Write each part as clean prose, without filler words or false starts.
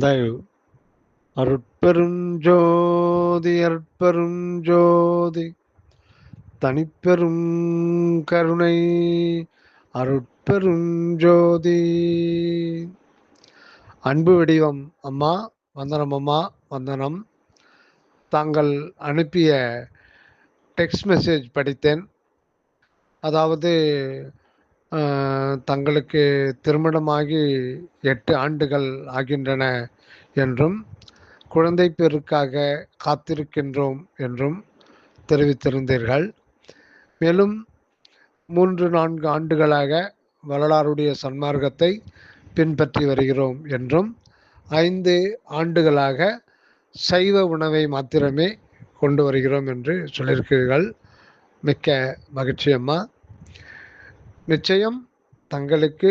தயவு அருட்பெரும் ஜோதி அருட்பெரும் ஜோதி தனிப்பெரும் கருணை அருட்பெரும் ஜோதி. அன்பு வடிவம் அம்மா வந்தனம், அம்மா வந்தனம். தாங்கள் அனுப்பிய டெக்ஸ்ட் மெசேஜ் படித்தேன். அதாவது தங்களுக்கு திருமணமாகி 8 ஆண்டுகள் ஆகின்றன என்றும் குழந்தை பேருக்காக காத்திருக்கின்றோம் என்றும் தெரிவித்திருந்தீர்கள். மேலும் 3-4 ஆண்டுகளாக வரலாறுடைய சன்மார்க்கத்தை பின்பற்றி வருகிறோம் என்றும் 5 ஆண்டுகளாக சைவ உணவை மாத்திரமே கொண்டு வருகிறோம் என்று சொல்லியிருக்கிறீர்கள். மிக்க மகிழ்ச்சி அம்மா. நிச்சயம் தங்களுக்கு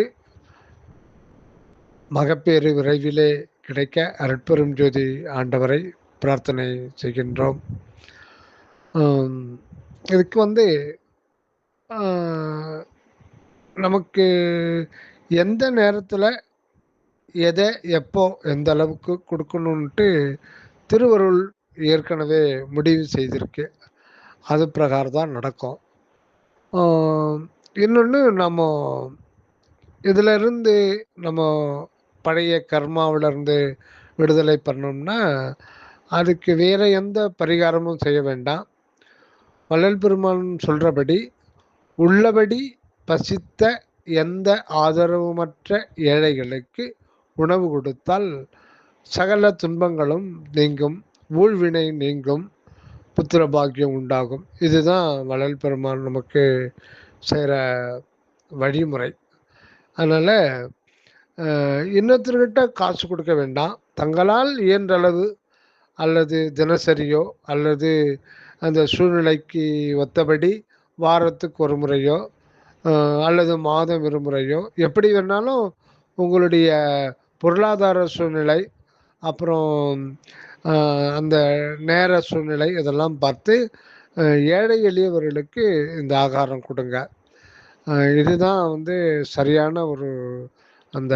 மகப்பேறு விரைவிலே கிடைக்க அருட்பெரும் ஜோதி ஆண்டவரை பிரார்த்தனை செய்கின்றோம். இதுக்கு நமக்கு எந்த நேரத்தில் எதை எப்போ எந்த அளவுக்கு கொடுக்கணுன்ட்டு திருவருள் ஏற்கனவே முடிவு செய்திருக்கு. அது பிரகாரம் தான் நடக்கும். இன்னொன்று, நம்ம இதிலிருந்து நம்ம பழைய கர்மாவிலிருந்து விடுதலை பண்ணோம்னா அதுக்கு வேறு எந்த பரிகாரமும் செய்ய வேண்டாம். வள்ளல் பெருமான் சொல்கிறபடி உள்ளபடி பசித்த எந்த ஆதரவுமற்ற ஏழைகளுக்கு உணவு கொடுத்தால் சகல துன்பங்களும் நீங்கும், ஊழ்வினை நீங்கும், புத்திர பாக்கியம் உண்டாகும். இதுதான் வள்ளல் பெருமான் நமக்கு செய்கிற வழிமுறை. அதனால் இன்னொருத்தர்கிட்ட காசு கொடுக்க வேண்டாம். தங்களால் இயன்றளவு அல்லது தினசரியோ அல்லது அந்த சூழ்நிலைக்கு ஒத்தபடி வாரத்துக்கு ஒரு முறையோ அல்லது மாதம் இருமுறையோ எப்படி வேணாலும் உங்களுடைய பொருளாதார சூழ்நிலை அப்புறம் அந்த நேர சூழ்நிலை இதெல்லாம் பார்த்து ஏழை எளியவர்களுக்கு இந்த ஆகாரம் கொடுங்க. இதுதான் சரியான ஒரு அந்த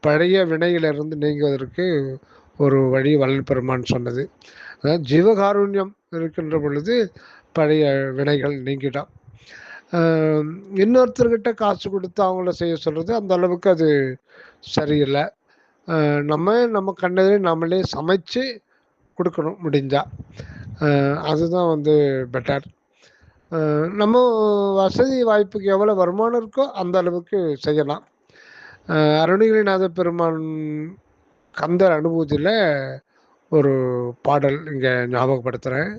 பழைய வினையிலிருந்து நீங்குவதற்கு ஒரு வழி வள்ளல் பெருமான் சொன்னது. அதாவது ஜீவகாருண்யம் இருக்கின்ற பொழுது பழைய வினைகள் நீங்கிடும். இன்னொருத்தர்கிட்ட காசு கொடுத்து அவங்கள செய்ய சொல்கிறது அந்த அளவுக்கு அது சரியில்லை. நம்ம கண்டதை நம்மளே சமைச்சு கொடுக்கணும் முடிஞ்சால். அதுதான் பெட்டர். நம்ம வசதி வாய்ப்புக்கு எவ்வளோ வருமானம் இருக்கோ அந்த அளவுக்கு செய்யலாம். அருணகிரிநாத பெருமான் கந்தர் அனுபூதியில் ஒரு பாடல் இங்கே ஞாபகப்படுத்துகிறேன்.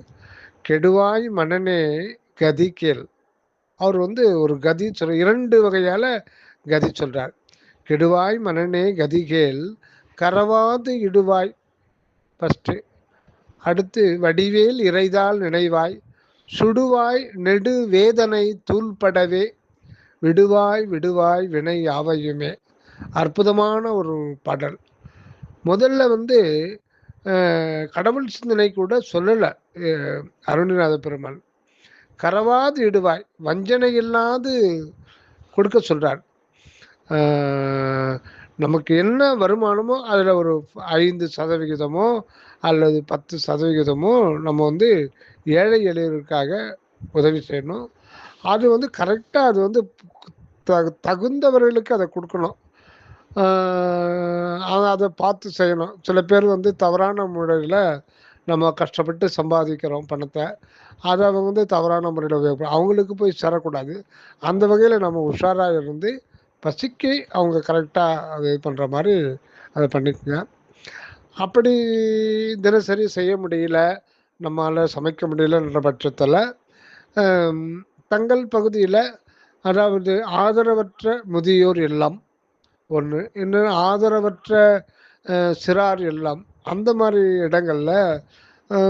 கெடுவாய் மனனே கதி கேள். அவர் ஒரு கதி சொல்ற 2 வகையால் கதி சொல்கிறார். கெடுவாய் மனனே கதி கேள், கரவாது இடுவாய் ஃபஸ்ட்டு. அடுத்து வடிவேல் இறைதால் நினைவாய், சுடுவாய் நெடு வேதனை தூள்படவே, விடுவாய் விடுவாய் வினை யாவையுமே. அற்புதமான ஒரு பாடல். முதல்ல கடவுள் சிந்தனை கூட சொல்லலை அருணகிரிநாத பெருமான். கரவாது இடுவாய், வஞ்சனை இல்லாது கொடுக்க சொல்கிறார். நமக்கு என்ன வருமானமோ அதில் ஒரு 5% அல்லது 10% நம்ம ஏழை எளியருக்காக உதவி செய்யணும். அது கரெக்டாக அது தகுந்தவர்களுக்கு அதை கொடுக்கணும். அதை பார்த்து செய்யணும். சில பேர் தவறான முறையில் நம்ம கஷ்டப்பட்டு சம்பாதிக்கிறோம் பணத்தை, அதை அவங்க தவறான முறையில் உபயோகப்படும். அவங்களுக்கு போய் சேரக்கூடாது. அந்த வகையில் நம்ம உஷாராக இருந்து பசிக்கு அவங்க கரெக்டாக அது இது பண்ணுற மாதிரி அதை பண்ணிக்கோங்க. அப்படி தினசரி செய்ய முடியல, நம்மளால் சமைக்க முடியலன்ற பட்சத்தில் தங்கள் பகுதியில், அதாவது ஆதரவற்ற முதியோர் இல்லம் ஒன்று, இன்னும் ஆதரவற்ற சிறார் இல்லம், அந்த மாதிரி இடங்களில்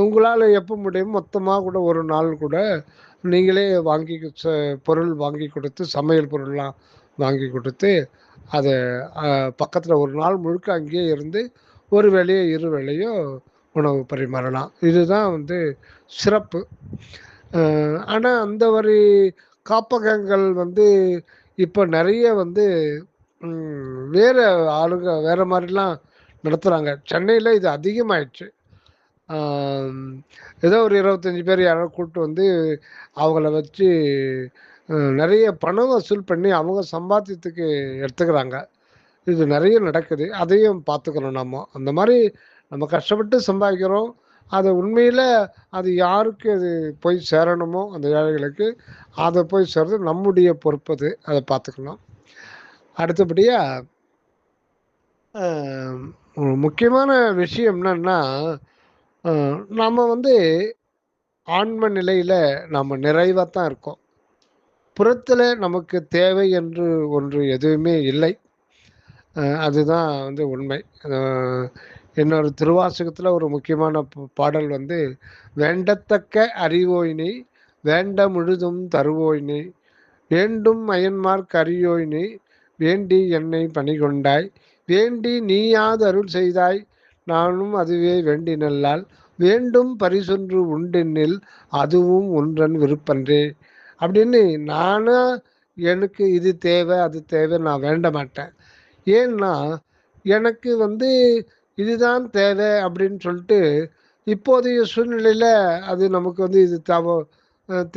உங்களால் எப்போ முடியும் மொத்தமாக கூட ஒரு நாள் கூட நீங்களே வாங்கி பொருள் வாங்கி கொடுத்து, சமையல் பொருள்லாம் வாங்கி கொடுத்து அதை பக்கத்தில் ஒரு நாள் முழுக்க அங்கேயே இருந்து ஒரு வேளையோ 2 வேளையோ உணவு பரிமாறலாம். இதுதான் சிறப்பு. ஆனால் அந்த ஒரு காப்பகங்கள் இப்போ நிறைய வேறு ஆளுங்க வேறு மாதிரிலாம் நடத்துகிறாங்க. சென்னையில் இது அதிகமாயிடுச்சு. ஏதோ ஒரு 25 பேர் யாரோ கூப்பிட்டு வந்து அவங்கள வச்சு நிறைய பணம் வசூல் பண்ணி அவங்க சம்பாத்தியத்துக்கு எடுத்துக்கிறாங்க. இது நிறைய நடக்குது. அதையும் பார்த்துக்கணும் நம்ம. அந்த மாதிரி நம்ம கஷ்டப்பட்டு சம்பாதிக்கிறோம். அது உண்மையில் அது யாருக்கு அது போய் சேரணுமோ அந்த ஏழைகளுக்கு அதை போய் சேர்றது நம்முடைய பொறுப்பு. அது அதை பார்த்துக்கணும். அடுத்தபடியாக முக்கியமான விஷயம் என்னன்னா, நம்ம வந்து ஆன்ம நிலையில் நம்ம நிறைவாக தான் இருக்கோம். புறத்தில் நமக்கு தேவை என்று ஒன்று எதுவுமே இல்லை. அதுதான் வந்து உண்மை. இன்னொரு திருவாசகத்தில் ஒரு முக்கியமான பாடல் வந்து, வேண்டத்தக்க அறிவோயினி வேண்ட முழுதும் தருவோயினி வேண்டும் அயன்மார்க் அறியோயினி வேண்டி என்னை பணிகொண்டாய் வேண்டி நீயாது அருள் செய்தாய் நானும் அதுவே வேண்டி நல்லால் வேண்டும் பரிசொன்று உண்டென்னில் அதுவும் ஒன்றன் விருப்பன்றே அப்படின்னு நானா எனக்கு இது தேவை அது தேவை நான் வேண்ட மாட்டேன். ஏன்னா எனக்கு வந்து இதுதான் தேவை அப்படின்னு சொல்லிட்டு இப்போதைய சூழ்நிலையில் அது நமக்கு வந்து இது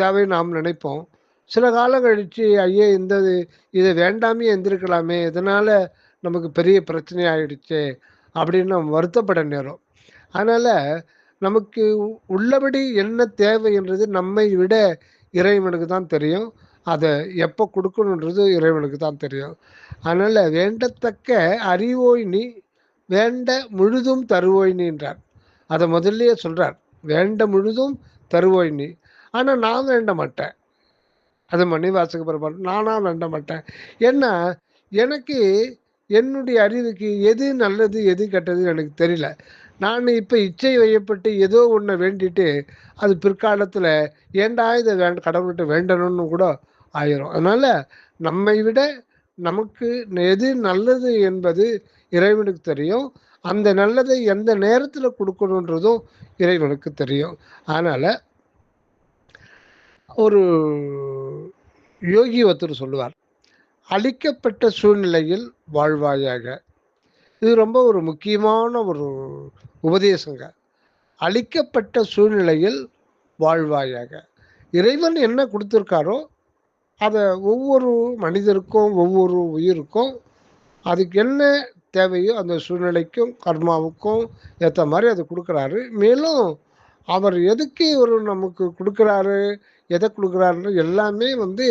தேவை நாம் நினைப்போம். சில காலம் கழித்து ஐயே இதை வேண்டாமே இருந்திருக்கலாமே, இதனால் நமக்கு பெரிய பிரச்சனை ஆகிடுச்சே அப்படின்னு நம்ம வருத்தப்பட நேரம். அதனால் நமக்கு உள்ளபடி என்ன தேவை என்றது நம்மை விட இறைவனுக்கு தான் தெரியும். அதை எப்போ கொடுக்கணுன்றது இறைவனுக்கு தான் தெரியும். அதனால் வேண்டத்தக்க அறிவோய் நீ வேண்ட முழுதும் தருவோய் நீன்றார். அதை முதல்லயே சொல்கிறார், வேண்ட முழுதும் தருவோய் நீ. ஆனால் நான் வேண்ட மாட்டேன். அது மணிவாசக பெருமாள், நானாக வேண்ட மாட்டேன். ஏன்னா எனக்கு என்னுடைய அறிவுக்கு எது நல்லது எது கெட்டது எனக்கு தெரியல. நான் இப்போ இச்சை வையப்பட்டு ஏதோ ஒன்றை வேண்டிட்டு அது பிற்காலத்தில் ஏண்டா இதை கடவுள்கிட்ட வேண்டணும்னு கூட ஆயிரும். அதனால் நம்மை விட நமக்கு எது நல்லது என்பது இறைவனுக்கு தெரியும். அந்த நல்லதை எந்த நேரத்தில் கொடுக்கணுன்றதும் இறைவனுக்கு தெரியும். அதனால் ஒரு யோகி ஒருத்தர் சொல்லுவார், அளிக்கப்பட்ட சூழ்நிலையில் வாழ்வாயாக. இது ரொம்ப ஒரு முக்கியமான ஒரு உபதேசங்க. அளிக்கப்பட்ட சூழ்நிலையில் வாழ்வாயாக. இறைவன் என்ன கொடுத்துருக்காரோ அதை ஒவ்வொரு மனிதருக்கும் ஒவ்வொரு உயிருக்கும் அதுக்கு என்ன தேவையோ அந்த சூழ்நிலைக்கும் கர்மாவுக்கும் ஏற்ற மாதிரி அதை கொடுக்குறாரு. மேலும் அவர் எதுக்கு நமக்கு கொடுக்குறாரு, எதை கொடுக்குறாருன்னு எல்லாமே வந்து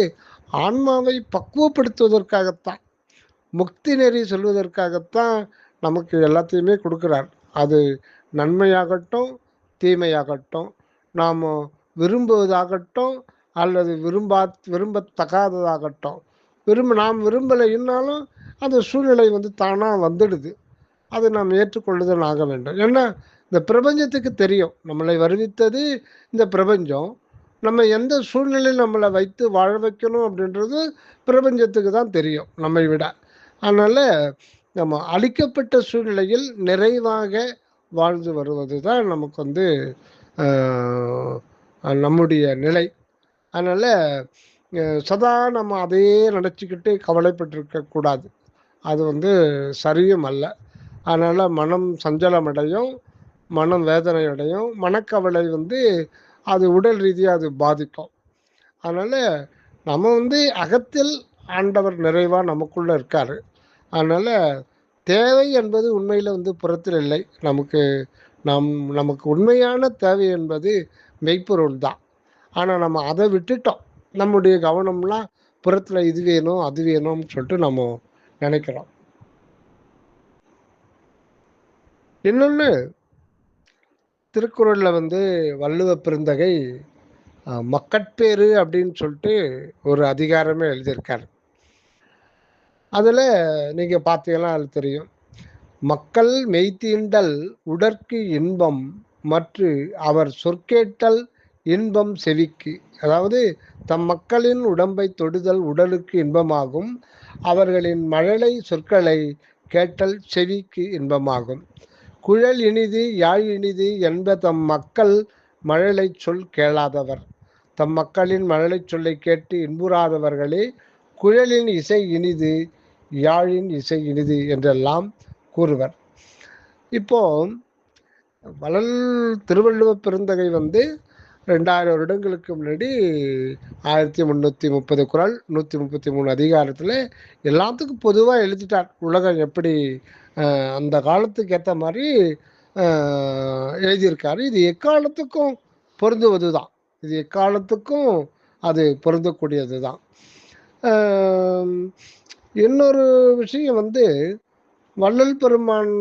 ஆன்மாவை பக்குவப்படுத்துவதற்காகத்தான், முக்தி நெறி சொல்வதற்காகத்தான் நமக்கு எல்லாத்தையுமே கொடுக்குறார். அது நன்மையாகட்டும் தீமையாகட்டும், நாம் விரும்புவதாகட்டும் அல்லது விரும்பத்தகாததாகட்டும், நாம் விரும்பலைன்னாலும் அந்த சூழ்நிலை வந்து தானாக வந்துடுது. அதை நாம் ஏற்றுக்கொள்ளுதல் ஆக வேண்டும். ஏன்னா இந்த பிரபஞ்சத்துக்கு தெரியும் நம்மளை வருவித்தது இந்த பிரபஞ்சம். நம்ம எந்த சூழ்நிலையில் நம்மளை வைத்து வாழ வைக்கணும் அப்படின்றது பிரபஞ்சத்துக்கு தான் தெரியும் நம்மை விட. அதனால் நம்ம அளிக்கப்பட்ட சூழ்நிலையில் நிறைவாக வாழ்ந்து வருவது தான் நமக்கு வந்து நம்முடைய நிலை. அதனால் சதா நம்ம அதையே நினச்சிக்கிட்டு கவலைப்பட்டிருக்கக்கூடாது. அது வந்து சரியும் அல்ல. அதனால் மனம் சஞ்சலமடையும், மனம் வேதனையடையும், மனக்கவலை வந்து அது உடல் ரீதியாக அது பாதிக்கும். அதனால் நம்ம வந்து அகத்தில் ஆண்டவர் நிறைவாக நமக்குள்ளே இருக்கார். அதனால் தேவை என்பது உண்மையில் வந்து புறத்தில் இல்லை. நமக்கு உண்மையான தேவை என்பது மெய்ப்பொருள் தான். ஆனால் நம்ம அதை விட்டுட்டோம். நம்முடைய கவனம்லாம் புறத்தில் இது வேணும் அது வேணும்னு சொல்லிட்டு நம்ம நினைக்கிறோம். இன்னொன்று, திருக்குறளில் வந்து வள்ளுவ பெருந்தகை மக்கட்பேறு அப்படின்னு சொல்லிட்டு ஒரு அதிகாரமே எழுதியிருக்கார். அதில் நீங்கள் பார்த்தீங்கன்னா அது தெரியும், மக்கள் மெய்த்தீண்டல் உடற்கு இன்பம் மற்று அவர் சொற்கேட்டல் இன்பம் செவிக்கு. அதாவது தம் மக்களின் உடம்பை தொடுதல் உடலுக்கு இன்பமாகும், அவர்களின் மழலை சொற்களை கேட்டல் செவிக்கு இன்பமாகும். குழல் இனிது யாழ் இனிது என்ப தம் மக்கள் மழலை சொல் கேளாதவர். தம் மக்களின் மழலை சொல்லை கேட்டு இன்புறாதவர்களே குழலின் இசை இனிது யாழின் இசை இனிது என்றெல்லாம் கூறுவர். இப்போ வள்ளல் திருவள்ளுவ பெருந்தகை 2000 வருடங்களுக்கு முன்னாடி 1330 குறள் 133 அதிகாரத்தில் எல்லாத்துக்கும் பொதுவாக எழுதிட்டார். உலகம் எப்படி அந்த காலத்துக்கு ஏற்ற மாதிரி எழுதியிருக்காரு. இது எக்காலத்துக்கும் பொருந்துவது தான். இது எக்காலத்துக்கும் அது பொருந்தக்கூடியது தான். இன்னொரு விஷயம் வள்ளல் பெருமான்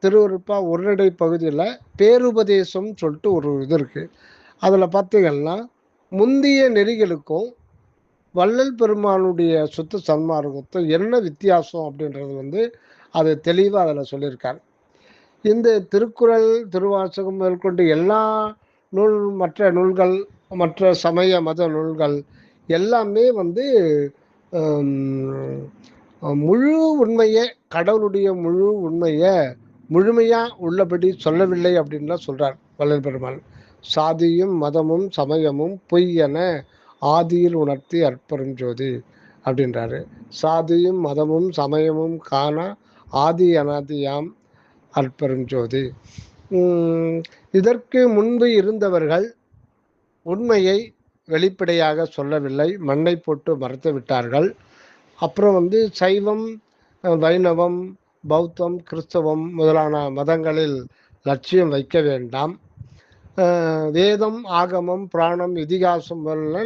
திருவருட்பா உரைநடை பகுதியில் பேருபதேசம் சொல்லிட்டு ஒரு இது இருக்கு. அதில் பார்த்தீங்கன்னா முந்திய நெறிகளுக்கும் வள்ளல் பெருமானுடைய சுத்த சன்மார்க்கத்தும் என்ன வித்தியாசம் அப்படின்றது அது தெளிவாக அதில் சொல்லியிருக்கார். இந்த திருக்குறள் திருவாசகம் மேற்கொண்டு எல்லா மற்ற நூல்கள் மற்ற சமய மத நூல்கள் எல்லாமே முழு உண்மையை கடவுளுடைய முழு உண்மையை முழுமையா உள்ளபடி சொல்லவில்லை அப்படின்லாம் சொல்றார் வள்ளல் பெருமான். சாதியும் மதமும் சமயமும் பொய் என ஆதியில் உணர்த்தி அற்பெருஞ்சோதி அப்படின்றாரு. சாதியும் மதமும் சமயமும் காண ஆதி அனாதியாம் அற்பெருஞ்சோதி. இதற்கு முன்பு இருந்தவர்கள் உண்மையை வெளிப்படையாக சொல்லவில்லை, மண்ணை போட்டு மறைத்து விட்டார்கள். அப்புறம் சைவம் வைணவம் பௌத்தம் கிறிஸ்தவம் முதலான மதங்களில் லட்சியம் வைக்க வேண்டாம், வேதம் ஆகமம் புராணம் இதிகாசம்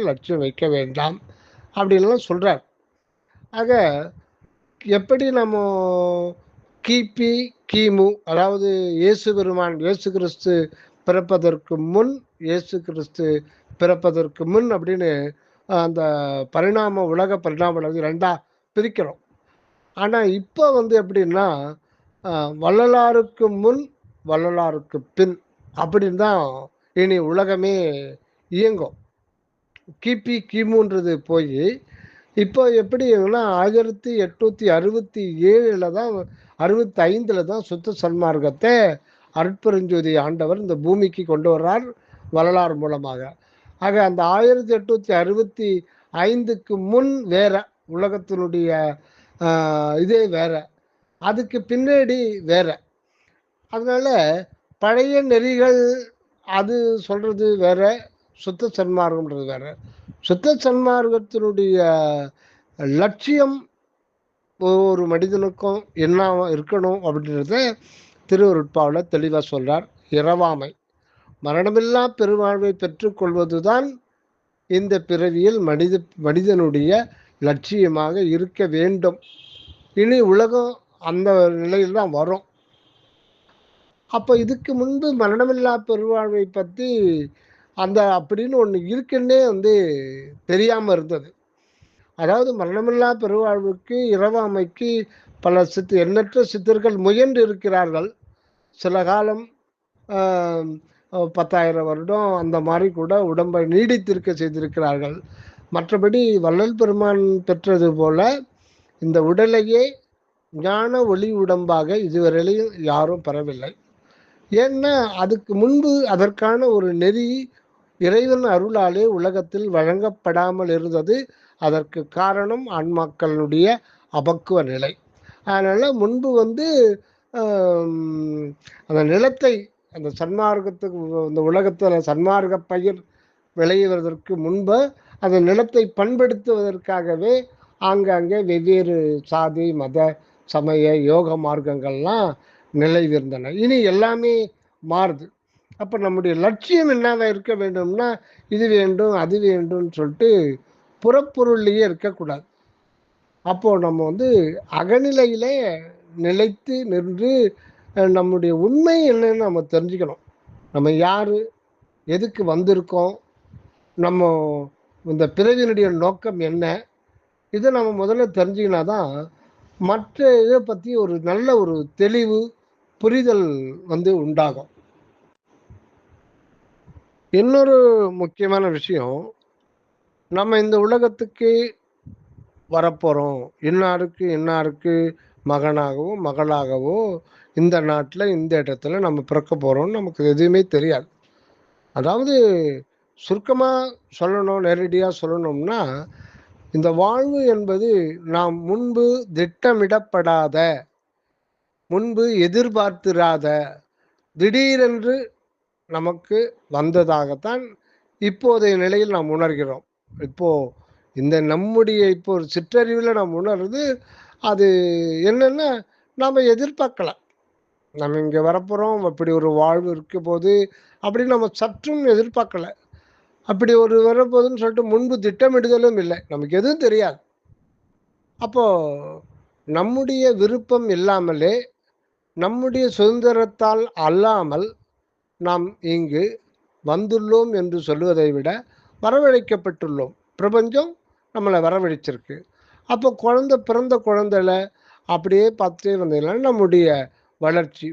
லட்சியம் வைக்க வேண்டாம் அப்படின்லாம் சொல்றார். ஆக எப்படி நம்ம கிபி கிமு அதாவது இயேசு பெருமான் இயேசு கிறிஸ்து பிறப்பதற்கு முன் இயேசு கிறிஸ்து பிறப்பதற்கு முன் அப்படின்னு அந்த பரிணாம உலக பரிணாம ரெண்டா பிரிக்கிறோம். ஆனால் இப்போ எப்படின்னா வள்ளலாருக்கு முன் வள்ளலாருக்கு பின் அப்படின்னு தான் இனி உலகமே இயங்கும். கிபி கிமுன்றது போய் இப்போ எப்படின்னா 1867 தான் 65 தான் சுத்த சன்மார்க்கத்தை அருட்பெருஞ்சோதி ஆண்டவர் இந்த பூமிக்கு கொண்டு வர்றார் வரலாறு மூலமாக. ஆக அந்த 1865க்கு முன் வேற உலகத்தினுடைய இதே வேற, அதுக்கு பின்னாடி வேற. அதனால பழைய நெறிகள் அது சொல்றது வேற, சுத்த சன்மார்க்கம்ன்றது வேற. சுத்த சன்மார்க்கத்தினுடைய லட்சியம் ஒவ்வொரு மனிதனுக்கும் என்ன இருக்கணும் அப்படின்றத திருவருட்பாவில் தெளிவாக சொல்றார். இரவாமை மரணமில்லா பெருவாழ்வை பெற்றுக்கொள்வதுதான் இந்த பிறவியில் மனிதனுடைய லட்சியமாக இருக்க வேண்டும். இனி உலகம் அந்த நிலையில் தான் வரும். அப்போ இதுக்கு முன்பு மரணமில்லா பெருவாழ்வை பற்றி அப்படின்னு ஒன்று இருக்குன்னே தெரியாமல் இருந்தது. அதாவது மரணமில்லா பெருவாழ்வுக்கு இரவாமைக்கு பல எண்ணற்ற சித்தர்கள் முயன்று இருக்கிறார்கள். சில காலம் 10,000 வருடம் அந்த மாதிரி கூட உடம்பை நீடித்திருக்க செய்திருக்கிறார்கள். மற்றபடி வள்ளல் பெருமான் பெற்றது போல இந்த உடலையே ஞான ஒளி உடம்பாக இதுவரையிலையும் யாரும் பெறவில்லை. ஏன்னா அதுக்கு முன்பு அதற்கான ஒரு நெறி இறைவன் அருளாலே உலகத்தில் வழங்கப்படாமல் இருந்தது. அதற்கு காரணம் ஆன்மாக்களுடைய அபக்குவ நிலை. அதனால முன்பு அந்த நிலத்தை அந்த சன்மார்க்கத்துக்கு இந்த உலகத்தில் சன்மார்க்க பயிர் விளைவதற்கு முன்பு அந்த நிலத்தை பண்படுத்துவதற்காகவே ஆங்காங்கே வெவ்வேறு சாதி மத சமய யோக மார்க்கங்கள்லாம் நிலைவிருந்தன. இனி எல்லாமே மாறுது. அப்போ நம்முடைய லட்சியம் என்னவா இருக்க வேண்டும்னா இது வேண்டும் அது வேண்டும்னு சொல்லிட்டு புறப்பொருள்லேயே இருக்கக்கூடாது. அப்போ நம்ம அகநிலையிலே நிலைத்து நின்று நம்முடைய உண்மை என்னன்னு நம்ம தெரிஞ்சுக்கணும். நம்ம யாரு, எதுக்கு வந்திருக்கோம், நம்ம இந்த பிறவியினுடைய நோக்கம் என்ன, இதை நம்ம முதல்ல தெரிஞ்சுக்கினா தான் மற்ற இதை பற்றி ஒரு நல்ல ஒரு தெளிவு புரிதல் உண்டாகும். இன்னொரு முக்கியமான விஷயம், நம்ம இந்த உலகத்துக்கு வரப்போகிறோம், இன்னாருக்கு மகனாகவோ மகளாகவோ இந்த நாட்டில் இந்த இடத்துல நம்ம பிறக்க போகிறோம்னு நமக்கு எதுவுமே தெரியாது. அதாவது சுருக்கமாக சொல்லணும், நேரடியாக சொல்லணும்னா இந்த வாழ்வு என்பது நாம் முன்பு திட்டமிடப்படாத முன்பு எதிர்பார்த்திராத திடீரென்று நமக்கு வந்ததாகத்தான் இப்போதைய நிலையில் நாம் உணர்கிறோம். இப்போ இந்த நம்முடைய இப்போ ஒரு சிற்றறிவில் நாம் உணர்றது அது என்னன்னா, நாம் எதிர்பார்க்கல. நம்ம இங்கே வரப்போகிறோம், அப்படி ஒரு வாழ்வு இருக்க போது அப்படின்னு நம்ம சற்றும் எதிர்பார்க்கல. அப்படி ஒரு வரப்போகுதுன்னு சொல்லிட்டு முன்பு திட்டமிடுதலும் இல்லை, நமக்கு எதுவும் தெரியாது. அப்போ நம்முடைய விருப்பம் இல்லாமலே, நம்முடைய சுதந்திரத்தால் அல்லாமல் நாம் இங்கு வந்துள்ளோம் என்று சொல்லுவதை விட வரவழைக்கப்பட்டுள்ளோம். பிரபஞ்சம் நம்மளை வரவழைச்சிருக்கு. அப்போ பிறந்த குழந்தைல அப்படியே பார்த்துட்டே வந்தீங்கன்னா நம்முடைய வளர்ச்சி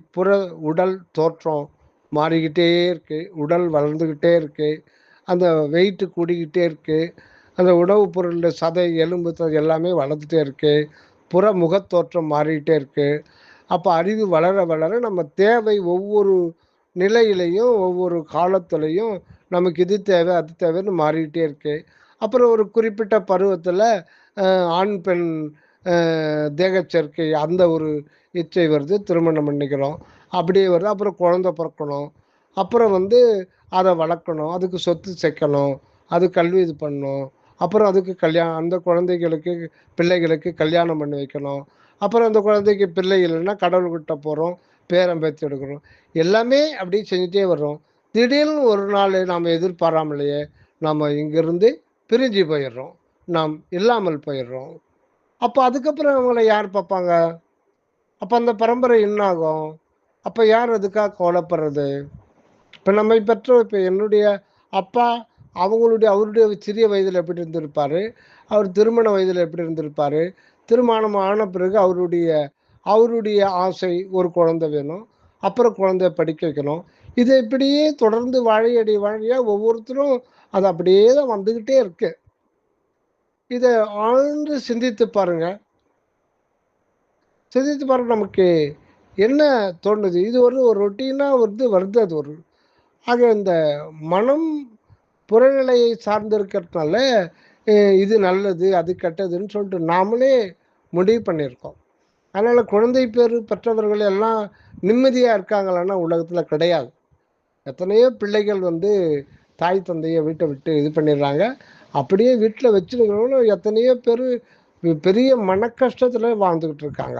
உடல் தோற்றம் மாறிக்கிட்டே இருக்குது, உடல் வளர்ந்துக்கிட்டே இருக்குது, அந்த வெயிட்டு கூடிக்கிட்டே இருக்குது, அந்த உணவுப் பொருளில் சதை எலும்பு எல்லாமே வளர்ந்துட்டே இருக்குது, முகத்தோற்றம் மாறிக்கிட்டே இருக்குது. அப்போ அறிவு வளர வளர நம்ம தேவை ஒவ்வொரு நிலையிலையும் ஒவ்வொரு காலத்துலையும் நமக்கு இது தேவை அது தேவைன்னு மாறிக்கிட்டே இருக்கு. அப்புறம் ஒரு குறிப்பிட்ட பருவத்தில் ஆண் பெண் தேகச்சேர்க்கை அந்த ஒரு இச்சை வருது, திருமணம் பண்ணிக்கிறோம், அப்படியே வருது. அப்புறம் குழந்தை பிறக்கணும், அப்புறம் அதை வளர்க்கணும், அதுக்கு சொத்து சேர்க்கணும், அது கல்வி இது பண்ணணும், அப்புறம் அதுக்கு கல்யாணம், அந்த குழந்தைகளுக்கு பிள்ளைகளுக்கு கல்யாணம் பண்ணி வைக்கணும், அப்புறம் அந்த குழந்தைக்கு பிள்ளை இல்லைன்னா கடவுள்கிட்ட போகிறோம், பேரம் பேத்தி எடுக்கிறோம், எல்லாமே அப்படி செஞ்சுட்டே வர்றோம். திடீர்னு ஒரு நாள் நாம் எதிர்பாராமலேயே நாம் இங்கிருந்து பிரிஞ்சு போயிடுறோம், நாம் இல்லாமல் போயிடுறோம். அப்போ அதுக்கப்புறம் அவங்கள யார் பார்ப்பாங்க? அப்போ அந்த பரம்பரை என்னாகும்? அப்போ யார் அதுக்காக கவலைப்படுறது? இப்போ நம்மை பெற்றோர், இப்போ என்னுடைய அப்பா அவருடைய சிறிய வயதில் எப்படி இருந்திருப்பார், அவர் திருமண வயதில் எப்படி இருந்திருப்பார், திருமணம் ஆன பிறகு அவருடைய ஆசை ஒரு குழந்தை வேணும், அப்புறம் குழந்தைய படிக்க வைக்கணும். இதை இப்படியே தொடர்ந்து வாழையாக ஒவ்வொருத்தரும் அது அப்படியே தான் வந்துக்கிட்டே இருக்கு. இதை ஆழ்ந்து சிந்தித்து பாருங்க. நமக்கு என்ன தோணுது? இது ஒரு ரொட்டீனாக வருது. அது ஒரு ஆக இந்த மனம் புறநிலையை சார்ந்திருக்கிறதுனால இது நல்லது அது கெட்டதுன்னு சொல்லிட்டு நாமளே முடிவு பண்ணியிருக்கோம். அதனால் குழந்தை பேர் பெற்றவர்கள் எல்லாம் நிம்மதியாக இருக்காங்களான்னா உலகத்தில் கிடையாது. எத்தனையோ பிள்ளைகள் தாய் தந்தையை வீட்டை விட்டு இது பண்ணிடுறாங்க. அப்படியே வீட்டில் வச்சுருக்கிறவங்களும் எத்தனையோ பேர் பெரிய மன கஷ்டத்தில் வாழ்ந்துக்கிட்டு இருக்காங்க.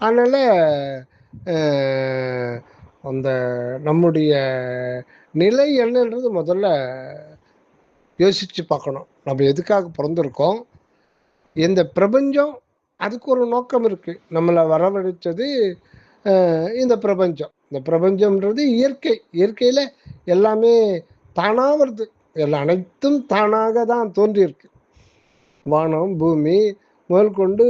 அதனால் அந்த நம்முடைய நிலை என்னன்றது முதல்ல யோசித்து பார்க்கணும். நம்ம எதுக்காக பிறந்திருக்கோம்? இந்த பிரபஞ்சம் அதுக்கு ஒரு நோக்கம் இருக்குது. நம்மளை வரவழைச்சது இந்த பிரபஞ்சம். இந்த பிரபஞ்சம்ன்றது இயற்கையில் எல்லாமே தானாக வருது. எல்லாம் அனைத்தும் தானாக தான் தோன்றியிருக்கு. வானம் பூமி முதல் கொண்டு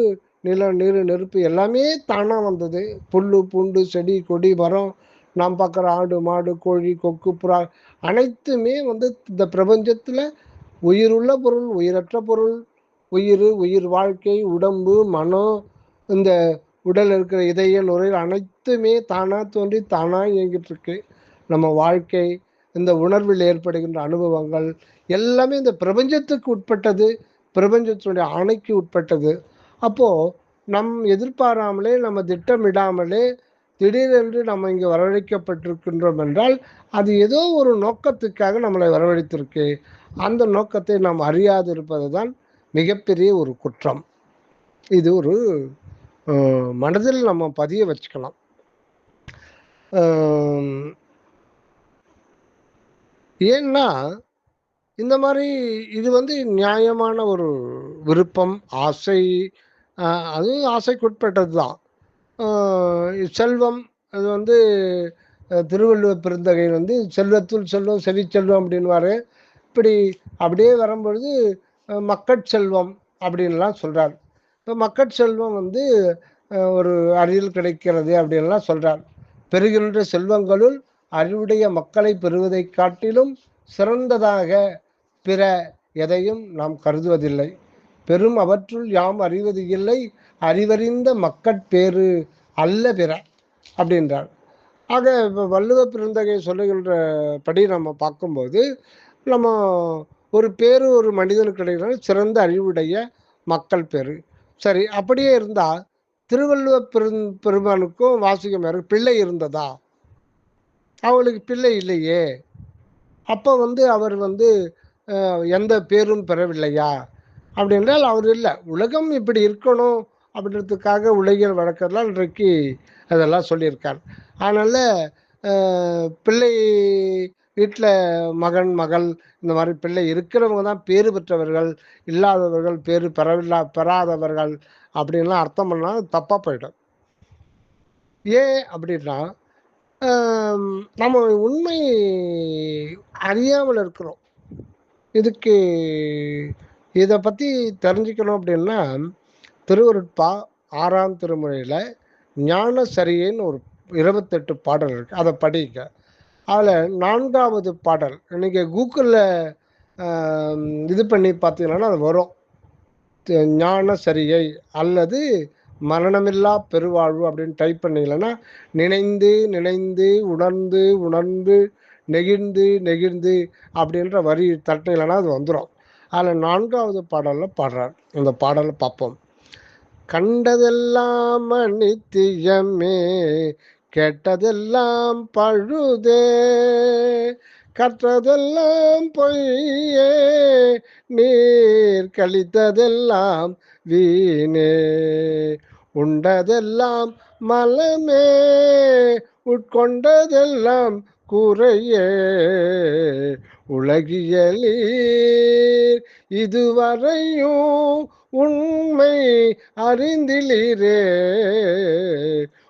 நிலம் நீர் நெருப்பு எல்லாமே தானாக வந்தது. புல் பூண்டு செடி கொடி மரம் நாம் பார்க்குற ஆடு மாடு கோழி கொக்கு புறா அனைத்துமே இந்த பிரபஞ்சத்தில் உயிருள்ள பொருள் உயிரற்ற பொருள், உயிர் வாழ்க்கை உடம்பு மனம் இந்த உடல் இருக்கிற இதய நுரையீரல் அனைத்துமே தானாக தோன்றி தானாக இயங்கிட்டு இருக்கு. நம்ம வாழ்க்கை இந்த உணர்வில் ஏற்படுகின்ற அனுபவங்கள் எல்லாமே இந்த பிரபஞ்சத்துக்கு உட்பட்டது, பிரபஞ்சத்தினுடைய ஆணைக்கு உட்பட்டது. அப்போது நம் எதிர்பாராமலே நம்ம திட்டமிடாமலே திடீரென்று நம்ம இங்கே வரவழைக்கப்பட்டிருக்கின்றோம் என்றால் அது ஏதோ ஒரு நோக்கத்துக்காக நம்மளை வரவழைத்திருக்கு. அந்த நோக்கத்தை நாம் அறியாது இருப்பது தான் மிகப்பெரிய ஒரு குற்றம். இது ஒரு மனதில் நம்ம பதிய வச்சுக்கலாம். ஏன்னா இந்த மாதிரி இது நியாயமான ஒரு விருப்பம் ஆசை, அது ஆசைக்குட்பட்டது தான். செல்வம் அது திருவள்ளுவர் பெருந்தகை செல்வத்துள் செல்வம் செவிச்செல்வம் அப்படின்வாரு. இப்படி அப்படியே வரும்பொழுது மக்கட்செல்வம் அப்படின்லாம் சொல்கிறார். இப்போ மக்கட்செல்வம் ஒரு அறிவில் கிடைக்கிறது அப்படின்லாம் சொல்கிறார். பெறுகின்ற செல்வங்களுள் அறிவுடைய மக்களை பெறுவதை காட்டிலும் சிறந்ததாக பிற எதையும் நாம் கருதுவதில்லை. பெரும் அவற்றுள் யாம் அறிவது இல்லை, அறிவறிந்த மக்கட்பேறு அல்ல பிற அப்படின்றார். ஆக இப்போ வள்ளுவ பெருந்தகை சொல்லுகின்ற படி நம்ம பார்க்கும்போது நம்ம ஒரு மனிதனுக்கு கிடைக்கிறது சிறந்த அறிவுடைய மக்கள் பேரு. சரி, அப்படியே இருந்தால் திருவள்ளுவ பெருமானுக்கும் வாசுகிமாருக்கு பிள்ளை இருந்ததா? அவளுக்கு பிள்ளை இல்லையே. அப்போ அவர் எந்த பேரும் பெறவில்லையா அப்படின்றால் அவர் இல்லை. உலகம் இப்படி இருக்கணும் அப்படின்றதுக்காக உலகியல் வழக்கெல்லாம் இன்றைக்கு அதெல்லாம் சொல்லியிருக்கார். அதனால் பிள்ளை வீட்டில் மகன் மகள் இந்த மாதிரி பிள்ளை இருக்கிறவங்க தான் பேறு பெற்றவர்கள், இல்லாதவர்கள் பேறு பெறாதவர்கள் அப்படின்லாம் அர்த்தம் பண்ணால் தப்பாக போயிடும். ஏன் அப்படின்னா நம்ம உண்மை அறியாமல் இருக்கிறோம். இதுக்கு இதை பற்றி தெரிஞ்சுக்கணும் அப்படின்னா திருவருட்பா 6ஆம் திருமுறையில் ஞான சரியின்னு ஒரு 28 பாடல் இருக்குது, அதை படிங்க. அதில் 4வது பாடல் நீங்கள் கூகுளில் இது பண்ணி பார்த்தீங்கன்னா அது வரும். ஞான சரியை அல்லது மரணமில்லா பெருவாழ்வு அப்படின்னு டைப் பண்ணீங்கன்னா நினைந்து நினைந்து உணர்ந்து உணர்ந்து நெகிழ்ந்து நெகிழ்ந்து அப்படின்ற வரி தட்டினீங்கன்னா அது வந்துடும். அதில் 4வது பாடலில் பாடுறார். அந்த பாடலை பார்ப்போம். கண்டதெல்லாம் அநித்தியமே, கேட்டதெல்லாம் பழுதே, கற்றதெல்லாம் பொய்யே, நீர் கழித்ததெல்லாம் வீணே, உண்டதெல்லாம் மலமே, உட்கொண்டதெல்லாம் குறையே, உலகியலீர் இதுவரையும் உண்மை அறிந்திலீரே,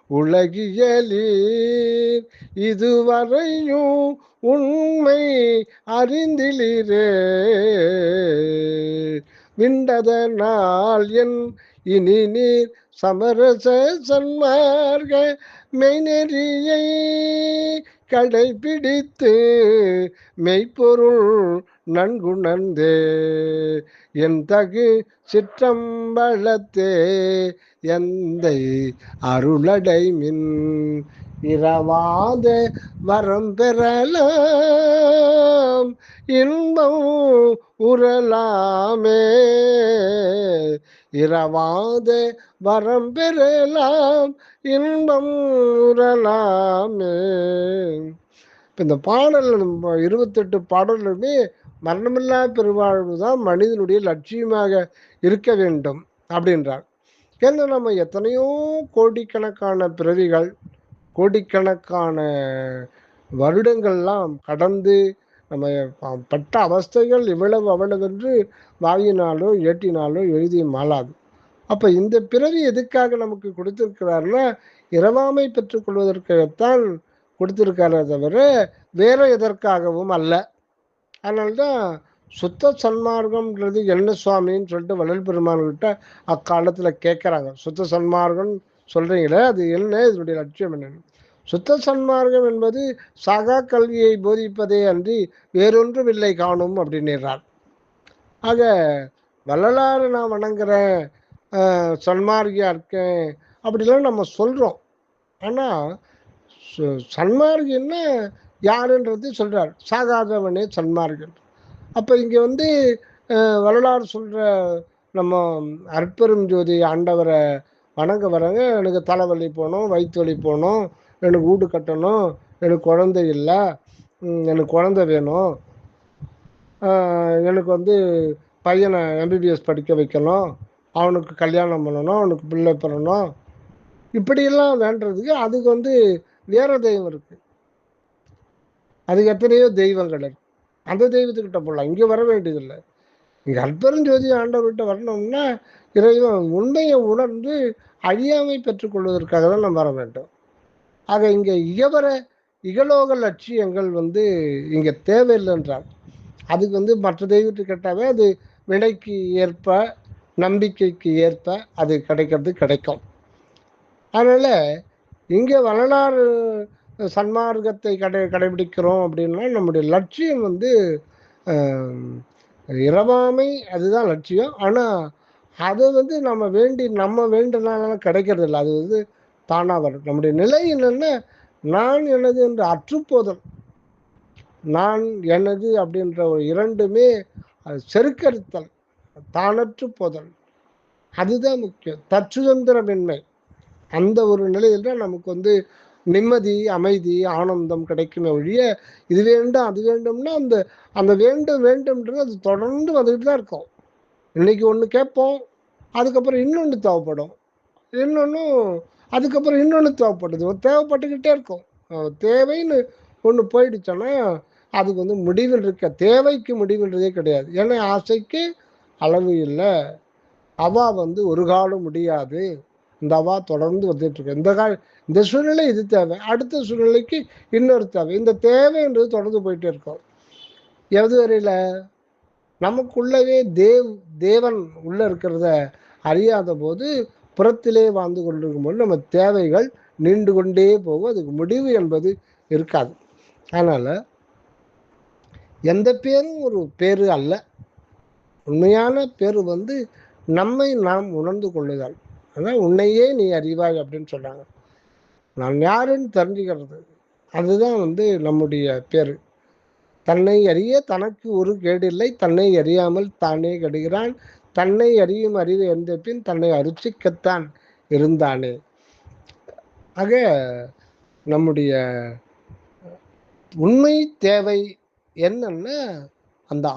உலகியலீர் இதுவரையும் உண்மை அறிந்திலீரே, விண்டதனால் என் இனி நீர் சமரச சன்மார்க்க மெய்நெறியை கடைபிடித்து மெய்ப்பொருள் நன்குணர்ந்தே என் தகு சிற்றம்பலத்தே எந்தை அருளடை மின் இரவாத வரம் பெறலாம் இன்பம் உறலாமே, இரவாத வரம் பெறலாம் இன்பம் உறலாமே. இந்த பாடல் 28 பாடலுமே மரணமில்லா பெருவாழ்வு தான் மனிதனுடைய லட்சியமாக இருக்க வேண்டும் அப்படின்றார். ஏன்னா நம்ம எத்தனையோ கோடிக்கணக்கான பிறவிகள், கோடிக்கணக்கான வருடங்கள்லாம் கடந்து நம்ம பட்ட அவஸ்தைகள் இவ்வளவு அவ்வளவென்று வாயினாலோ ஏட்டினாலோ எழுதி மாளாது. அப்போ இந்த பிறவி எதுக்காக நமக்கு கொடுத்திருக்கிறாருன்னா இரவாமை பெற்றுக்கொள்வதற்காகத்தான் கொடுத்திருக்காரே தவிர வேற எதற்காகவும் அல்ல. அதனால்தான் சுத்த சன்மார்க்கம்ன்றது என்ன சுவாமின்னு சொல்லிட்டு வள்ளல் பெருமான்கிட்ட அக்காலத்தில் கேட்குறாங்க. சுத்த சன்மார்க்கம் சொல்கிறீங்களே, அது என்ன, இதனுடைய லட்சியம் என்னன்னு. சுத்த சன்மார்க்கம் என்பது சாகா கல்வியை போதிப்பதே அன்றி வேறொன்றும் இல்லை காணும் அப்படின்றார். ஆக வள்ளலாறு நான் வணங்குறேன், சன்மார்க்கியா இருக்கேன் அப்படிலாம் நம்ம சொல்கிறோம். ஆனால் சன்மார்க்கம்னா யாருன்றது சொல்கிறார், சாகாதவனே சன்மார்க்கன். அப்போ இங்கே வள்ளலார் சொல்கிற நம்ம அற்பெரும் ஜோதி ஆண்டவரை வணங்க வரங்க, எனக்கு தலைவலி போகணும், வயிற்று வலி போகணும், எனக்கு வீடு கட்டணும், எனக்கு குழந்தை இல்லை, எனக்கு குழந்தை வேணும், எனக்கு பையனை எம்பிபிஎஸ் படிக்க வைக்கணும், அவனுக்கு கல்யாணம் பண்ணணும், அவனுக்கு பிள்ளை பெறணும், இப்படியெல்லாம் வேண்டதுக்கு அதுக்கு வேற தெய்வம் இருக்குது. அதுக்கு எத்தனையோ தெய்வங்கள் இருக்கு. அந்த தெய்வத்துக்கிட்ட போடலாம், இங்கே வர வேண்டியதில்லை. இங்கே அற்பெருஞ்சோதி ஆண்டவர்கிட்ட வரணும்னா இறைவன் உண்மையை உணர்ந்து அழியாமை பெற்றுக்கொள்வதற்காக தான் நம்ம வர வேண்டும். ஆக இங்கே இகலோக லட்சியங்கள் இங்கே தேவையில்லைன்றார். அதுக்கு மற்ற தெய்வத்துக்கு கேட்டாவே அது வினைக்கு ஏற்ப நம்பிக்கைக்கு ஏற்ப அது கிடைக்கும். அதனால் இங்கே வரலாறு சன்மார்க்கத்தை கடைபிடிக்கிறோம் அப்படின்னா நம்முடைய லட்சியம் இரவாமை, அதுதான் லட்சியம். ஆனால் அது நம்ம வேண்டினால கிடைக்கிறது இல்லை. அது தானாக வரும். நம்முடைய நிலை என்னென்னா நான் எனது என்று அற்றுப்போதல், நான் எனது அப்படின்ற ஒரு இரண்டுமே அது செருக்கறுத்தல், தானற்று போதல், அதுதான் முக்கியம். தற்சுதந்திரமின்மை, அந்த ஒரு நிலையில் தான் நமக்கு வந்து நிம்மதி, அமைதி, ஆனந்தம் கிடைக்குமே ஒழிய இது வேண்டும் அது வேண்டும்னா அந்த அந்த வேண்டும் வேண்டும்ன்றது அது தொடர்ந்து வந்துட்டு தான் இருக்கும். இன்னைக்கு ஒன்று கேட்போம், அதுக்கப்புறம் இன்னொன்று தேவைப்படும், இன்னொன்னும் அதுக்கப்புறம் இன்னொன்று தேவைப்படுது, ஒரு தேவைப்பட்டுக்கிட்டே இருக்கும். தேவைன்னு ஒன்று போயிடுச்சோன்னா அதுக்கு வந்து முடிவில் இருக்க தேவைக்கு முடிவுன்றதே கிடையாது. ஏன்னா ஆசைக்கு அளவு இல்லை, அவா வந்து ஒரு காலம் முடியாது, இந்த அவா தொடர்ந்து வந்துட்டு இருக்கு. இந்த சூழ்நிலை இது தேவை, அடுத்த சூழ்நிலைக்கு இன்னொரு தேவை, இந்த தேவைன்றது தொடர்ந்து போயிட்டே இருக்கும். எது வரையில நமக்குள்ளவே தேவன் உள்ள இருக்கிறத அறியாத போது புறத்திலே வாழ்ந்து கொண்டிருக்கும் போது நம்ம தேவைகள் நீண்டு கொண்டே போகும், அதுக்கு முடிவு என்பது இருக்காது. அதனால எந்த பேரும் ஒரு பேரு அல்ல. உண்மையான பேரு வந்து நம்மை நாம் உணர்ந்து கொள்ளுதல். அதான் உன்னையே நீ அறிவாய் அப்படின்னு சொல்றாங்க. நான் யாருன்னு தெரிஞ்சுக்கிறது, அதுதான் வந்து நம்முடைய பேரு. தன்னை அறிய தனக்கு ஒரு கேடில்லை, தன்னை அறியாமல் தானே கெடுகிறான், தன்னை அறியும் அறிவு எந்த பின் தன்னை அருச்சிக்கத்தான் இருந்தானே. ஆக நம்முடைய உண்மை தேவை என்னன்னா அந்த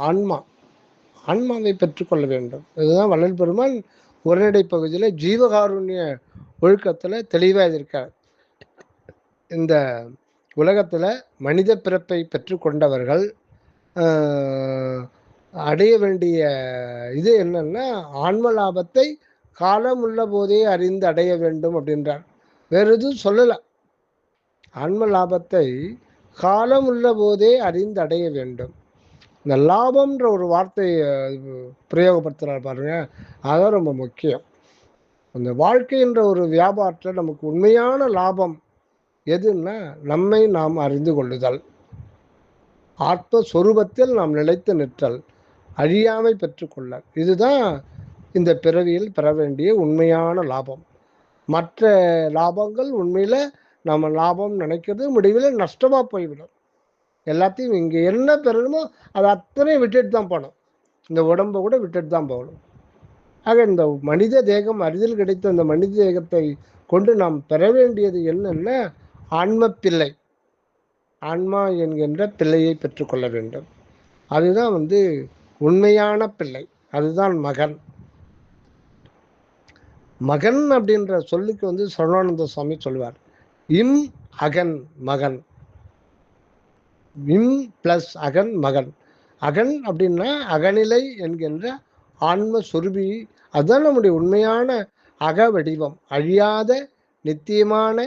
ஆன்மாவை பெற்றுக்கொள்ள வேண்டும். இதுதான் வள்ளல் பெருமான் உரைநடை பகுதியில் ஜீவகாருண்ய ஒழுக்கத்தில் தெளிவாக இருக்கார். இந்த உலகத்தில் மனித பிறப்பை பெற்றுக்கொண்டவர்கள் அடைய வேண்டிய இது என்னன்னா ஆன்ம லாபத்தை காலம் உள்ள போதே அறிந்து அடைய வேண்டும் அப்படின்றார். வேற எதுவும் சொல்லலை. ஆன்ம லாபத்தை காலம் உள்ள போதே அறிந்து அடைய வேண்டும். இந்த லாபம்ன்ற ஒரு வார்த்தையை பிரயோகப்படுத்துகிறார் பாருங்க, அதான் ரொம்ப முக்கியம். அந்த வாழ்க்கைன்ற ஒரு வியாபாரத்தில் நமக்கு உண்மையான லாபம் எதுன்னா நம்மை நாம் அறிந்து கொள்ளுதல், ஆத்மஸ்வரூபத்தில் நாம் நிலைத்து நிற்றல், அழியாமை பெற்றுக்கொள்ள. இதுதான் இந்த பிறவியில் பெற வேண்டிய உண்மையான லாபம். மற்ற லாபங்கள் உண்மையில நம்ம லாபம் நினைக்கிறது முடிவில் நஷ்டமாக போய்விடும். எல்லாத்தையும் இங்கே என்ன பெறணுமோ அது அத்தனையும் விட்டுட்டு தான் போகணும். இந்த உடம்பை கூட விட்டுட்டு தான் போகணும். ஆக இந்த மனித தேகம் அரிதில் கிடைத்த இந்த மனித தேகத்தை கொண்டு நாம் பெற வேண்டியது என்னன்னா ஆன்ம பிள்ளை, ஆன்மா என்கின்ற பிள்ளையை பெற்றுக்கொள்ள வேண்டும். அதுதான் வந்து உண்மையான பிள்ளை, அதுதான் மகன். மகன் அப்படின்ற சொல்லுக்கு வந்து சரவானந்த சுவாமி சொல்வார், இம் அகன் மகன், இம் பிளஸ் அகன் மகன். அகன் அப்படின்னா அகநிலை என்கின்ற ஆன்ம சொருபி, அதுதான் நம்முடைய உண்மையான அக வடிவம், அழியாத நித்தியமான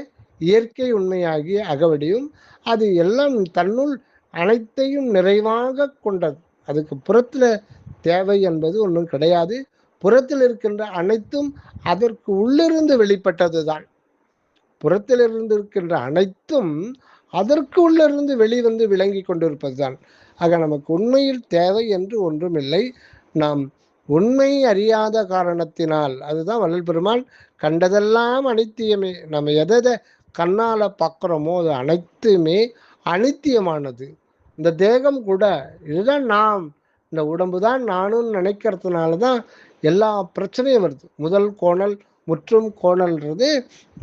இயற்கை உண்மையாகிய அகவடியும். அது எல்லாம் தன்னுள் அனைத்தையும் நிறைவாக கொண்டது. அதுக்கு புறத்தில் தேவை என்பது ஒன்றும் கிடையாது. புறத்தில் இருக்கின்ற அனைத்தும் அதற்கு உள்ளிருந்து வெளிப்பட்டது தான். புறத்தில் இருந்து இருக்கின்ற அனைத்தும் அதற்கு உள்ளிருந்து வெளிவந்து விளங்கி கொண்டிருப்பது தான். ஆக நமக்கு உண்மையில் தேவை என்று ஒன்றும் இல்லை. நாம் உண்மை அறியாத காரணத்தினால், அதுதான் வள்ளல் பெருமான் கண்டதெல்லாம் அனித்தியமே, நம்ம எதை கண்ணால் பார்க்குறோமோ அது அனைத்துமே அனித்தியமானது. இந்த தேகம் கூட இதுதான் நாம், இந்த உடம்பு தான் நானும் நினைக்கிறதுனால தான் எல்லா பிரச்சனையும் வருது. முதல் கோணல் முற்றும் கோணல்ன்றது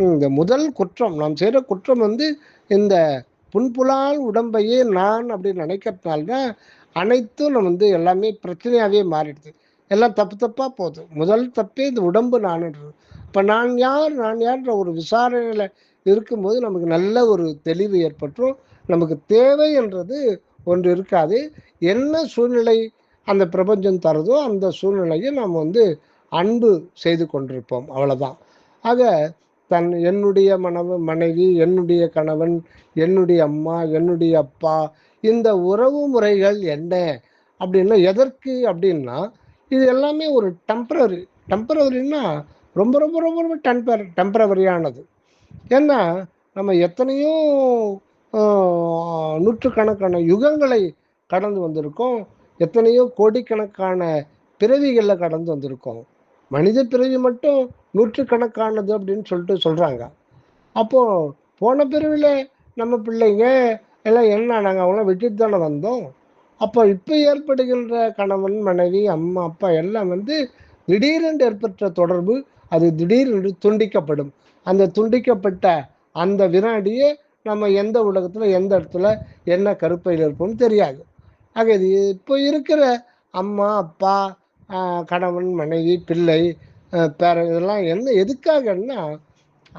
இந்த முதல் குற்றம். நாம் செய்கிற குற்றம் வந்து இந்த புன்புலால் உடம்பையே நான் அப்படின்னு நினைக்கிறதுனால்தான் அனைத்தும் நம்ம வந்து எல்லாமே பிரச்சனையாகவே மாறிடுது. எல்லாம் தப்பு தப்பாக போகுது. முதல் தப்பே இந்த உடம்பு நான்ன்றது. இப்போ நான் யார்ன்ற ஒரு விசாரணையில் இருக்கும்போது நமக்கு நல்ல ஒரு தெளிவு ஏற்பட்டுரும். நமக்கு தேவை என்றது ஒன்று இருக்காது. என்ன சூழ்நிலை அந்த பிரபஞ்சம் தருதோ அந்த சூழ்நிலையை நாம் வந்து அன்பு செய்து கொண்டிருப்போம், அவ்வளோதான். ஆக என்னுடைய மனைவி, என்னுடைய கணவன், என்னுடைய அம்மா, என்னுடைய அப்பா, இந்த உறவு முறைகள் என்ன அப்படின்னா எதற்கு அப்படின்னா இது எல்லாமே ஒரு டெம்பரவரின்னா ரொம்ப ரொம்ப ரொம்ப ரொம்ப டெம்பரவரியானது. ஏன்னா நம்ம எத்தனையோ நூற்றுக்கணக்கான யுகங்களை கடந்து வந்திருக்கோம், எத்தனையோ கோடிக்கணக்கான பிறவிகளில் கடந்து வந்திருக்கோம். மனித பிறவி மட்டும் நூற்றுக்கணக்கானது அப்படின்னு சொல்லிட்டு சொல்கிறாங்க. அப்போது போன பிறவியில் நம்ம பிள்ளைங்க எல்லாம் என்ன நாங்கள் அவங்களாம் விட்டுட்டு தானே வந்தோம். அப்போ இப்போ ஏற்படுகின்ற கணவன் மனைவி அம்மா அப்பா எல்லாம் வந்து திடீரென்று ஏற்பட்ட தொடர்பு அது திடீரென்று துண்டிக்கப்படும். அந்த துண்டிக்கப்பட்ட அந்த வினாடியே நம்ம எந்த உலகத்துல எந்த இடத்துல என்ன கருப்பையில் இருப்போம்னு தெரியாது. ஆக இது இப்போ இருக்கிற அம்மா அப்பா கணவன் மனைவி பிள்ளை பேர இதெல்லாம் என்ன எதுக்காகன்னா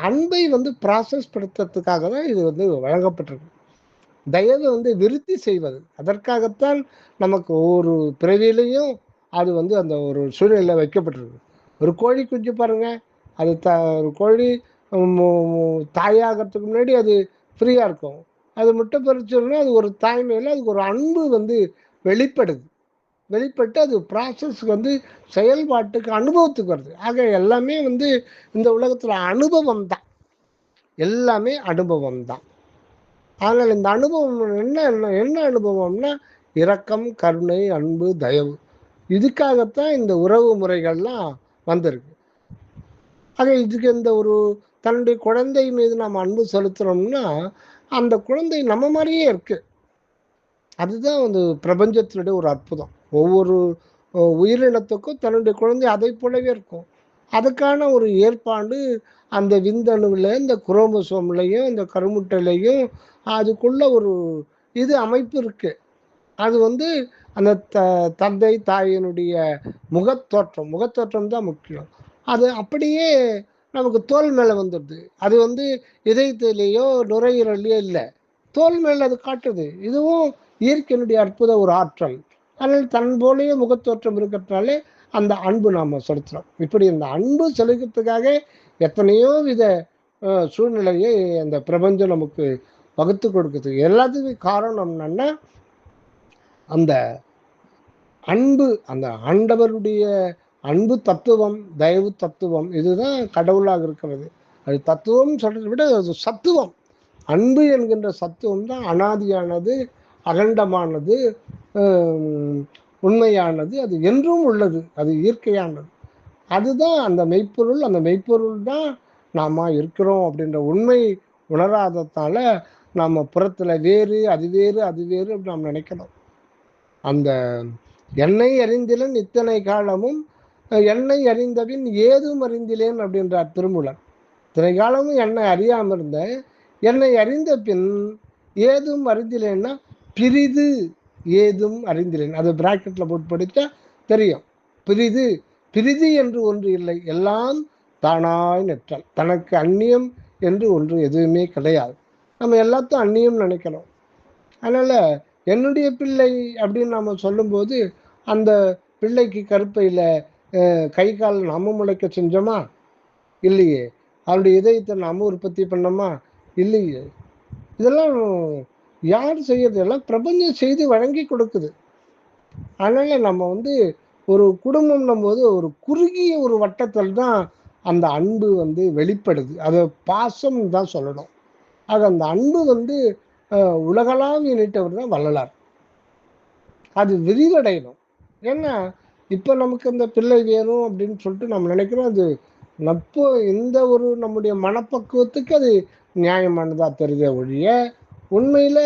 அன்பை ப்ராசஸ் படுத்துறதுக்காக தான் இது வழங்கப்பட்டிருக்கு. தயவு விருத்தி செய்வது அதற்காகத்தான் நமக்கு ஒரு பிறவியிலையும் அது அந்த ஒரு சூழ்நிலை வைக்கப்பட்டிருக்கு. ஒரு கோழி குஞ்சு பாருங்க, அது ஒரு கோழி தாயாகிறதுக்கு முன்னாடி அது ஃப்ரீயா இருக்கும். அது முட்டை பொறிச்சோம்னா அது ஒரு தாய்மையில அதுக்கு ஒரு அன்பு வெளிப்படுது. வெளிப்பட்டு அது ப்ராசஸ் செயல்பாட்டுக்கு அனுபவத்துக்கு வருது. ஆக எல்லாமே இந்த உலகத்துல அனுபவம் தான், எல்லாமே அனுபவம் தான். ஆனால் இந்த அனுபவம் என்ன அனுபவம்னா இரக்கம், கருணை, அன்பு, தயவு. இதுக்காகத்தான் இந்த உறவு முறைகள்லாம் வந்திருக்கு. ஆக இதுக்கு இந்த ஒரு தன்னுடைய குழந்தை மீது நாம் அன்பு செலுத்துறோம்னா அந்த குழந்தை நம்ம மாதிரியே இருக்கு. அதுதான் பிரபஞ்சத்தினுடைய ஒரு அற்புதம். ஒவ்வொரு உயிரினத்துக்கும் தன்னுடைய குழந்தை அதை போலவே இருக்கும். அதுக்கான ஒரு ஏற்பாடு அந்த விந்தணுவில் இந்த குரோமோசோம்லையும் இந்த கருமுட்டையிலையும் அதுக்குள்ள ஒரு இது அமைப்பு இருக்கு. அது அந்த தந்தை தாயினுடைய முகத்தோற்றம் தான் முக்கியம். அது அப்படியே நமக்கு தோல் மேலே வந்துடுது. அது இதயத்திலேயோ நுரையீரலையோ இல்லை, தோல் மேலே அது காட்டுது. இதுவும் இயற்கையினுடைய அற்புத ஒரு ஆற்றல். அதனால் தன் போலேயே முகத்தோற்றம் இருக்கிறதுனாலே அந்த அன்பு நாம் செலுத்துகிறோம். இப்படி இந்த அன்பு செலுத்துறதுக்காக எத்தனையோ வித சூழ்நிலையை அந்த பிரபஞ்சம் நமக்கு வகுத்து கொடுக்குது. எல்லாத்துக்கும் காரணம் என்னன்னா அந்த அன்பு, அந்த ஆண்டவருடைய அன்பு தத்துவம், தயவு தத்துவம், இதுதான் கடவுளாக இருக்கிறது. அது தத்துவம் சொல்றதை விட அது சத்துவம். அன்பு என்கின்ற சத்துவம் தான் அனாதியானது, அகண்டமானது, உண்மையானது, அது என்றும் உள்ளது, அது இயற்கையானது. அதுதான் அந்த மெய்ப்பொருள். அந்த மெய்ப்பொருள் தான் நாம இருக்கிறோம் அப்படின்ற உண்மை உணராததால நாம புறத்துல வேறு அது வேறு அது வேறு நாம் நினைக்கிறோம். அந்த என்னை அறிந்திலன் இத்தனை காலமும் என்னை அறிந்தபின் ஏதும் அறிந்திலேன் அப்படின்றார் திருமூலன். இத்தனை காலமும் என்னை அறியாம இருந்த, என்னை அறிந்த பின் ஏதும் அறிந்திலேன்னா பிரிது ஏதும் அறிந்திலேன். அது பிராக்கெட்ல போட்டு படித்தா தெரியும். பிரிது என்று ஒன்று இல்லை, எல்லாம் தானாய் நிற்றல். தனக்கு அந்நியம் என்று ஒன்று எதுவுமே கிடையாது. நம்ம எல்லாத்தையும் அந்நியம் நினைக்கிறோம். அதனால என்னுடைய பிள்ளை அப்படின்னு நம்ம சொல்லும்போது அந்த பிள்ளைக்கு கருப்பையில் கை கால் நாம முளைக்க செஞ்சோமா? இல்லையே. அவருடைய இதயத்தை நாம உற்பத்தி பண்ணோமா? இல்லையே. இதெல்லாம் யார் செய்யறது? எல்லாம் பிரபஞ்சம் செய்து வழங்கி கொடுக்குது. அதனால நம்ம ஒரு குடும்பம் போது ஒரு குறுகிய ஒரு வட்டத்தில் தான் அந்த அன்பு வெளிப்படுது. அதை பாசம் தான் சொல்லணும். அது அந்த அன்பு உலகளாவிய நீட்டவர் தான் வள்ளலார். அது விரிவடையணும். ஏன்னா இப்போ நமக்கு அந்த பிள்ளை வேணும் அப்படின்னு சொல்லிட்டு நம்ம நினைக்கிறோம். அது நப்போ இந்த ஒரு நம்முடைய மனப்பக்குவத்துக்கு அது நியாயமானதா தெரியுத ஒழிய உண்மையில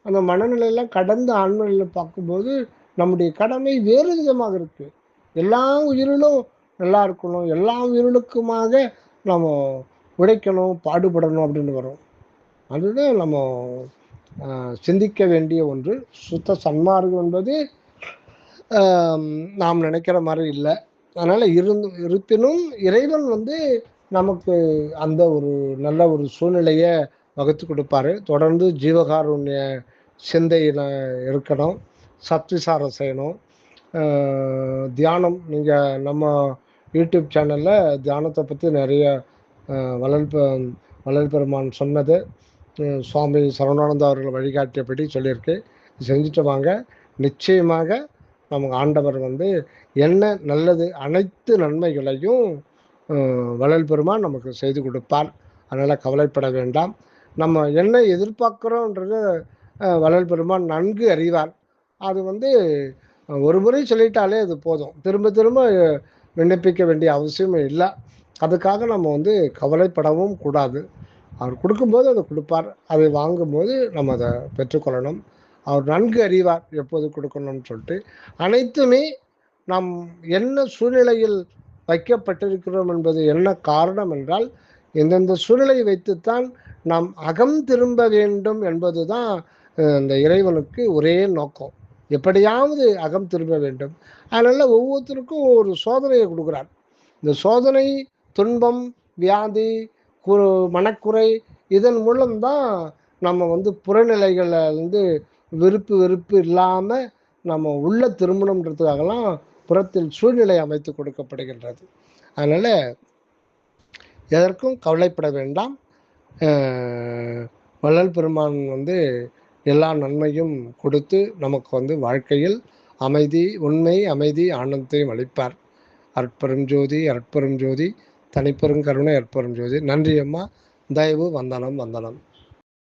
அந்த மனநிலையெல்லாம் கடந்து ஆண்மையில பார்க்கும்போது நம்முடைய கடமை வேறு விதமாக இருக்கு. எல்லா உயிரிலும் நல்லா இருக்கணும், எல்லா உயிர்களுக்குமாக நம்ம உழைக்கணும், பாடுபடணும் அப்படின்னு வரும். அதுதான் நம்ம சிந்திக்க வேண்டிய ஒன்று. சுத்த சன்மார்க்கம் என்பது நாம் நினைக்கிற மாதிரி இல்லை. அதனால இருப்பினும் இறைவன் நமக்கு அந்த ஒரு நல்ல ஒரு சூழ்நிலையை வகுத்து கொடுப்பாரு. தொடர்ந்து ஜீவகாருண்ய சிந்தையில் இருக்கணும், சத்விசாரம் செய்யணும், தியானம். நீங்கள் நம்ம யூடியூப் சேனலில் தியானத்தை பற்றி நிறைய வள்ளல் பெருமான் சொன்னது, சுவாமி சரவணானந்தா அவர்கள் வழிகாட்டியபடி சொல்லியிருக்கு. செஞ்சுட்டு வாங்க. நிச்சயமாக நமக்கு ஆண்டவர் என்ன நல்லது அனைத்து நன்மைகளையும் வள்ளல் பெருமான் நமக்கு செய்து கொடுப்பார். அதனால் கவலைப்பட வேண்டாம். நம்ம என்ன எதிர்பார்க்குறோன்றது வள்ளல் பெருமான் நன்கு அறிவார். அது ஒரு முறை சொல்லிட்டாலே அது போதும், திரும்ப திரும்ப விண்ணப்பிக்க வேண்டிய அவசியம் இல்லை. அதுக்காக நம்ம கவலைப்படவும் கூடாது. அவர் கொடுக்கும்போது அதை கொடுப்பார், அதை வாங்கும்போது நம்ம அதை பெற்றுக்கொள்ளணும். அவர் நன்கு அறிவார் எப்போது கொடுக்கணும்னு சொல்லிட்டு. அனைத்துமே நாம் என்ன சூழ்நிலையில் வைக்கப்பட்டிருக்கிறோம் என்பது என்ன காரணம் என்றால் எந்தெந்த சூழ்நிலையை வைத்துத்தான் நாம் அகம் திரும்ப வேண்டும் என்பதுதான் இந்த இறைவனுக்கு ஒரே நோக்கம். எப்படியாவது அகம் திரும்ப வேண்டும். அதனால ஒவ்வொருத்தருக்கும் ஒரு சோதனையை கொடுக்குறார். இந்த சோதனை, துன்பம், வியாதி, மனக்குறை, இதன் மூலம்தான் நம்ம வந்து புறநிலைகளை வந்து வெறுப்பு வெறுப்பு இல்லாம நம்ம உள்ள திருமணம்ன்றதுக்காகலாம் புறத்தில் சூழ்நிலை அமைத்து கொடுக்கப்படுகின்றது. அதனால எதற்கும் கவலைப்பட வேண்டாம். வள்ளல் பெருமான் வந்து எல்லா நன்மையும் கொடுத்து நமக்கு வந்து வாழ்க்கையில் அமைதி, உண்மை, அமைதி, ஆனந்தத்தையும் அளிப்பார். அற்பெரும் ஜோதி, அற்பெரும் ஜோதி, தனிப்பெரும் கருணை, அற்பெரும் ஜோதி. நன்றி அம்மா. தயவு. வந்தனம், வந்தனம்.